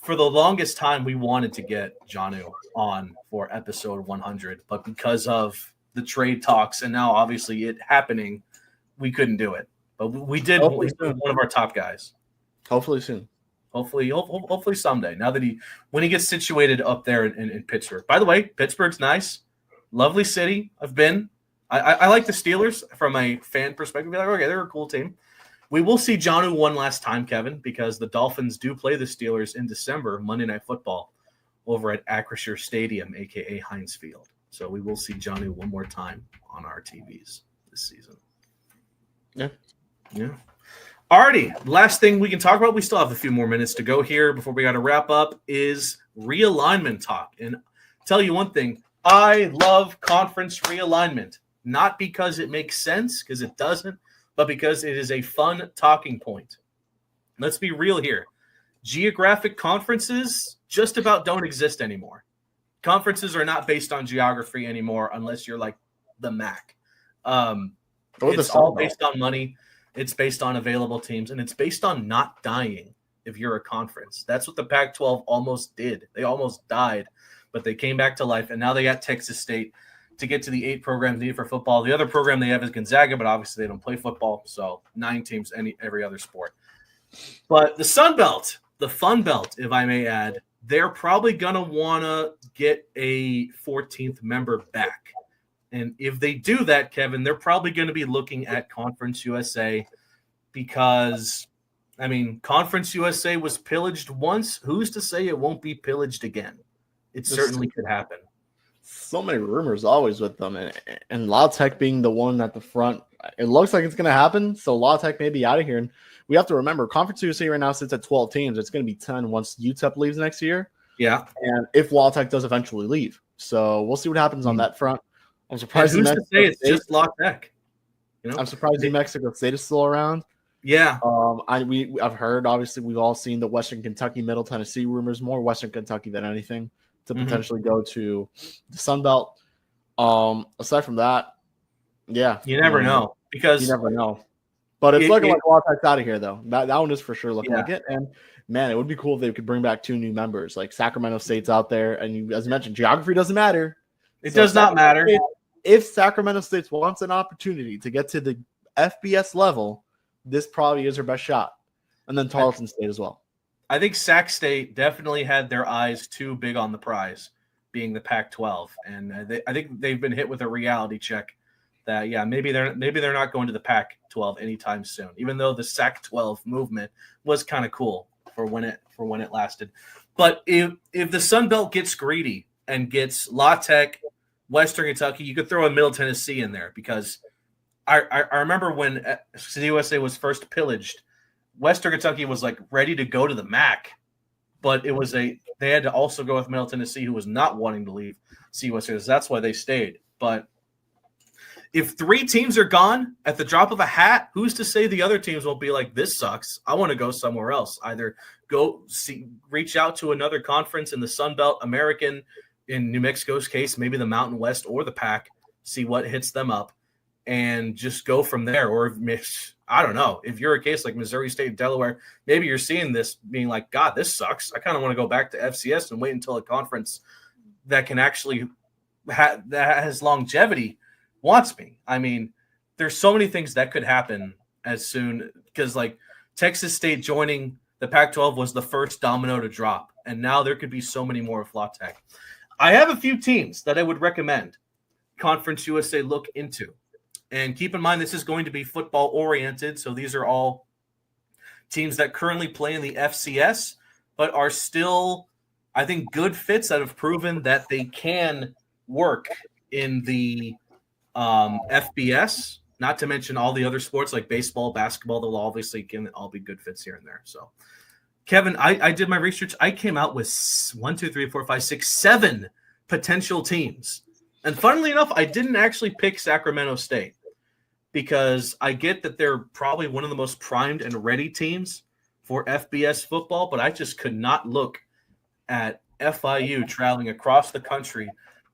For the longest time, we wanted to get Jonnu on for episode 100. But because of the trade talks and now obviously it happening, we couldn't do it. But we did. He's one of our top guys. Hopefully soon. Hopefully someday. Now that when he gets situated up there in Pittsburgh. By the way, Pittsburgh's nice, lovely city. I've been. I like the Steelers from a fan perspective. Like, okay, they're a cool team. We will see Jonnu one last time, Kevin, because the Dolphins do play the Steelers in December, Monday Night Football, over at Acrisure Stadium, aka Heinz Field. So we will see Jonnu one more time on our TVs this season. Yeah. Alrighty, last thing we can talk about, we still have a few more minutes to go here before we got to wrap up, is realignment talk. And tell you one thing, I love conference realignment, not because it makes sense, because it doesn't, but because it is a fun talking point. Let's be real here. Geographic conferences just about don't exist anymore. Conferences are not based on geography anymore unless you're like the MAC. It's all based on money. It's based on available teams, and it's based on not dying if you're a conference. That's what the Pac-12 almost did. They almost died, but they came back to life, and now they got Texas State to get to the 8 programs needed for football. The other program they have is Gonzaga, but obviously they don't play football, so 9 teams, every other sport. But the Sun Belt, the Fun Belt, if I may add, they're probably going to want to get a 14th member back. And if they do that, Kevin, they're probably going to be looking at Conference USA because, I mean, Conference USA was pillaged once. Who's to say it won't be pillaged again? it certainly could happen. So many rumors always with them, and La Tech being the one at the front. It looks like it's going to happen, so La Tech may be out of here. And we have to remember, Conference USA right now sits at 12 teams. It's going to be 10 once UTEP leaves next year. Yeah. And if La Tech does eventually leave. So we'll see what happens on that front. I'm surprised who's to say it's just La Tech? I'm surprised New Mexico State is still around. Yeah. I've heard, obviously, we've all seen the Western Kentucky, Middle Tennessee rumors, more Western Kentucky than anything, to potentially go to the Sun Belt. Aside from that, yeah. You never know. Because you never know. But it's looking like La Tech's out of here, though. That one is for sure looking like it. And, man, it would be cool if they could bring back 2 new members. Like Sacramento State's out there. And as you mentioned, geography doesn't matter. It does not matter. If Sacramento State wants an opportunity to get to the FBS level, this probably is her best shot. And then Tarleton State as well. I think Sac State definitely had their eyes too big on the prize, being the Pac-12, and I think they've been hit with a reality check that maybe they're not going to the Pac-12 anytime soon. Even though the Sac-12 movement was kind of cool for when it lasted, but if the Sun Belt gets greedy and gets La Tech, Western Kentucky, you could throw in Middle Tennessee in there, because I remember when CUSA was first pillaged, Western Kentucky was like ready to go to the MAC, but they had to also go with Middle Tennessee, who was not wanting to leave CUSA. That's why they stayed. But if 3 teams are gone at the drop of a hat, who's to say the other teams won't be like, this sucks, I want to go somewhere else? Either reach out to another conference in the Sun Belt, American, in New Mexico's case, maybe the Mountain West or the Pac, see what hits them up, and just go from there. Or I don't know, if you're a case like Missouri State, Delaware, maybe you're seeing this being like, God, this sucks. I kind of want to go back to FCS and wait until a conference that can actually that has longevity wants me. I mean, there's so many things that could happen as soon, because like Texas State joining the Pac-12 was the first domino to drop, and now there could be so many more of La Tech. I have a few teams that I would recommend Conference USA look into. And keep in mind, this is going to be football oriented. So these are all teams that currently play in the FCS, but are still, I think, good fits that have proven that they can work in the FBS, not to mention all the other sports like baseball, basketball. They'll obviously can all be good fits here and there. So, Kevin, I did my research. I came out with 7 potential teams. And funnily enough, I didn't actually pick Sacramento State, because I get that they're probably one of the most primed and ready teams for FBS football, but I just could not look at FIU traveling across the country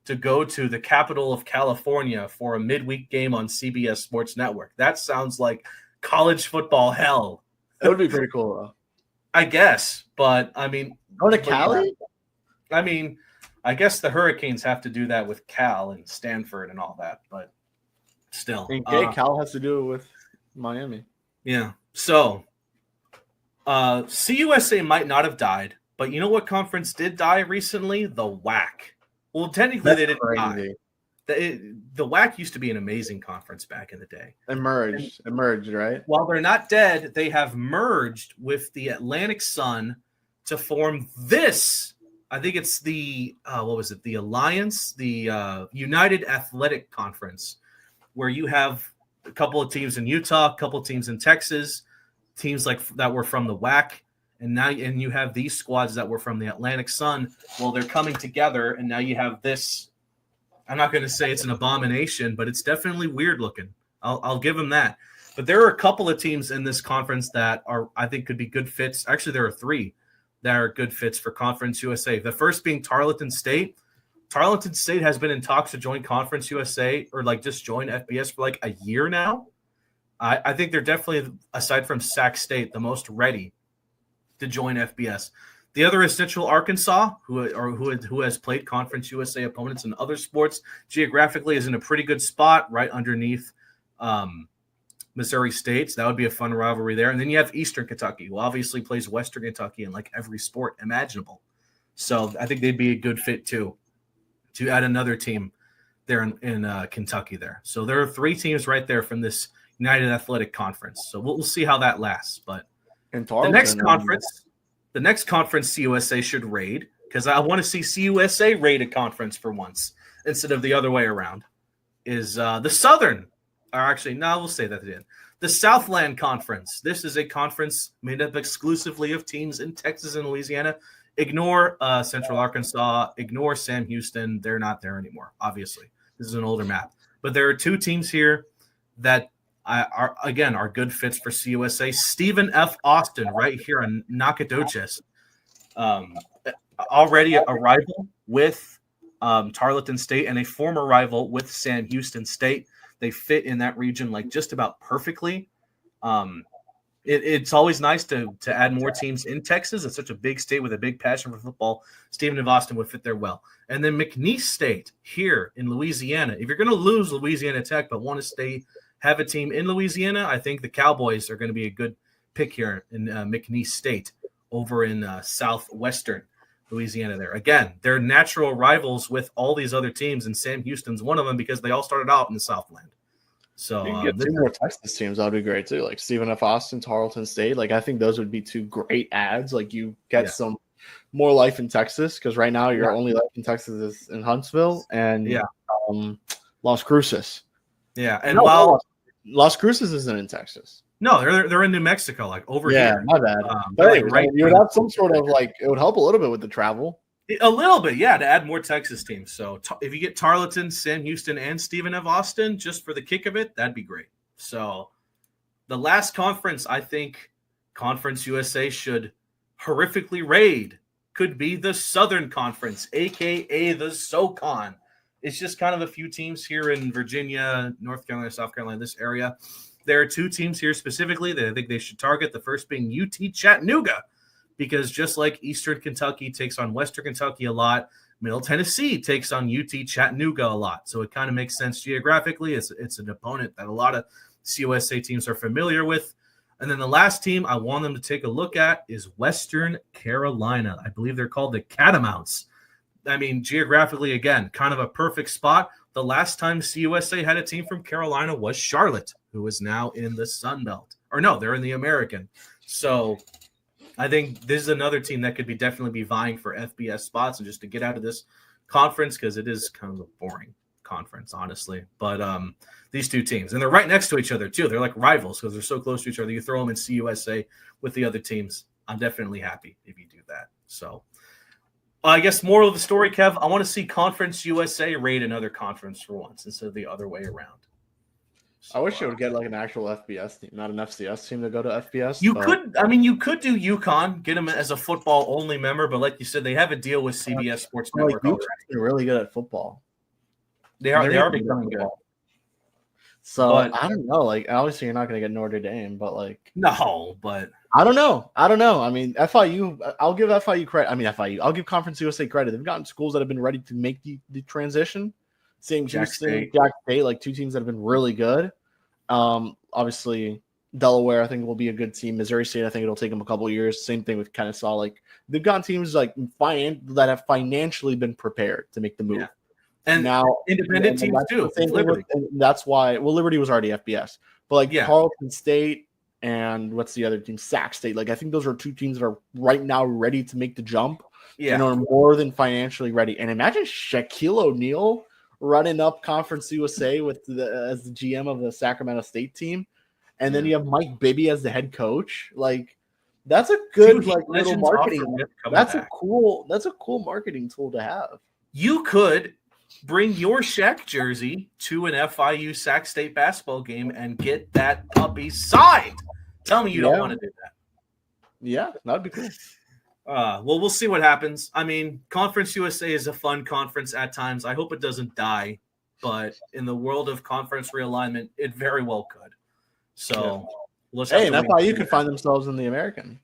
to go to the capital of California for a midweek game on CBS Sports Network. That sounds like college football hell. That would be pretty cool, though. I guess, but I mean, go to Cali? I mean, I guess the Hurricanes have to do that with Cal and Stanford and all that, but still. Cal has to do it with Miami. Yeah. So, CUSA might not have died, but you know what conference did die recently? The WAC. Well, technically they didn't die. The WAC used to be an amazing conference back in the day. Emerged, right? While they're not dead, they have merged with the Atlantic Sun to form this. I think it's the the Alliance, the United Athletic Conference, where you have a couple of teams in Utah, a couple of teams in Texas, teams like that were from the WAC, and you have these squads that were from the Atlantic Sun. Well, they're coming together, and now you have this. I'm not going to say it's an abomination, but it's definitely weird looking. I'll give them that. But there are a couple of teams in this conference that I think could be good fits. Actually, there are 3 that are good fits for Conference USA. The first being Tarleton State. Tarleton State has been in talks to join Conference USA, or like just join FBS for like a year now. I think they're definitely, aside from Sac State, the most ready to join FBS. The other is Central Arkansas, who has played Conference USA opponents in other sports. Geographically is in a pretty good spot, right underneath Missouri State. So that would be a fun rivalry there. And then you have Eastern Kentucky, who obviously plays Western Kentucky in like every sport imaginable. So I think they'd be a good fit too, to add another team there in Kentucky there. So there are 3 teams right there from this United Athletic Conference. So we'll see how that lasts. But the next conference CUSA should raid because I want to see CUSA raid a conference for once instead of the other way around, is the Southern. Or actually, no, we'll say that at the end. The Southland Conference. This is a conference made up exclusively of teams in Texas and Louisiana. Ignore Central Arkansas. Ignore Sam Houston. They're not there anymore, obviously. This is an older map. But there are two teams here that are good fits for CUSA. Stephen F. Austin right here in Nacogdoches. Already a rival with Tarleton State and a former rival with Sam Houston State. They fit in that region like just about perfectly. It's always nice to add more teams in Texas. It's such a big state with a big passion for football. Stephen F. Austin would fit there well. And then McNeese State here in Louisiana. If you're going to lose Louisiana Tech but want to have a team in Louisiana, I think the Cowboys are going to be a good pick here in McNeese State over in southwestern Louisiana there. Again, they're natural rivals with all these other teams, and Sam Houston's one of them because they all started out in the Southland. So you can get two more Texas teams. That would be great too. Like Stephen F. Austin, Tarleton State. Like I think those would be two great ads. Like you get some more life in Texas because right now your only life in Texas is in Huntsville and Las Cruces. Yeah, and Las Cruces isn't in Texas. No, they're in New Mexico, like over here. Yeah, my bad. But anyway, you would have some sort of like it would help a little bit with the travel. A little bit, yeah, to add more Texas teams. So if you get Tarleton, Sam Houston, and Stephen F. Austin just for the kick of it, that'd be great. So the last conference I think Conference USA should horrifically raid could be the Southern Conference, a.k.a. the SoCon. It's just kind of a few teams here in Virginia, North Carolina, South Carolina, this area. There are two teams here specifically that I think they should target, the first being UT Chattanooga, because just like Eastern Kentucky takes on Western Kentucky a lot, Middle Tennessee takes on UT Chattanooga a lot. So it kind of makes sense geographically. It's an opponent that a lot of CUSA teams are familiar with. And then the last team I want them to take a look at is Western Carolina. I believe they're called the Catamounts. I mean, geographically, again, kind of a perfect spot. The last time CUSA had a team from Carolina was Charlotte, who is now in the Sun Belt. Or no, they're in the American. So I think this is another team that could definitely be vying for FBS spots and just to get out of this conference because it is kind of a boring conference, honestly. But these two teams, and they're right next to each other too. They're like rivals because they're so close to each other. You throw them in CUSA with the other teams. I'm definitely happy if you do that. So I guess moral of the story, Kev, I want to see Conference USA raid another conference for once instead of the other way around. So, I wish it would get like an actual FBS team, not an FCS team to go to FBS. You could do UConn, get them as a football only member, but like you said, they have a deal with CBS Sports Network. They're really good at football. They are becoming good. So I don't know. Like obviously, you're not going to get Notre Dame, but like no, but I don't know. I mean, FIU. I'll give FIU credit. I mean, FIU. I'll give Conference USA credit. They've gotten schools that have been ready to make the transition. Same Jack State, like two teams that have been really good. Obviously, Delaware, I think, will be a good team. Missouri State, I think it'll take them a couple of years. Same thing with Kennesaw. Like they've gotten teams like that have financially been prepared to make the move. Yeah. And now independent teams too. That's why. Well, Liberty was already FBS, but like Tarleton State and what's the other team? Sac State. Like I think those are two teams that are right now ready to make the jump. Yeah, and are more than financially ready. And imagine Shaquille O'Neal running up Conference USA as the GM of the Sacramento State team, and then you have Mike Bibby as the head coach. Like that's a good little marketing. That's a cool marketing tool to have. You could bring your Shaq jersey to an FIU Sac State basketball game and get that puppy signed. Tell me you don't want to do that. Yeah, that'd be cool. Well, we'll see what happens. I mean, Conference USA is a fun conference at times. I hope it doesn't die, but in the world of conference realignment, it very well could. So, and FIU could find themselves in the American.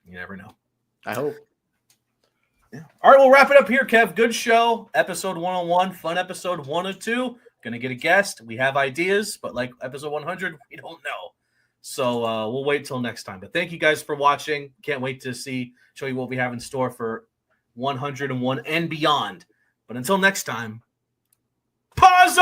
You never know. I hope. Yeah. All right, we'll wrap it up here, Kev. Good show. Episode 101, fun episode 102. Going to get a guest. We have ideas, but like episode 100, we don't know. So we'll wait till next time. But thank you guys for watching. Can't wait to show you what we have in store for 101 and beyond. But until next time, Paws!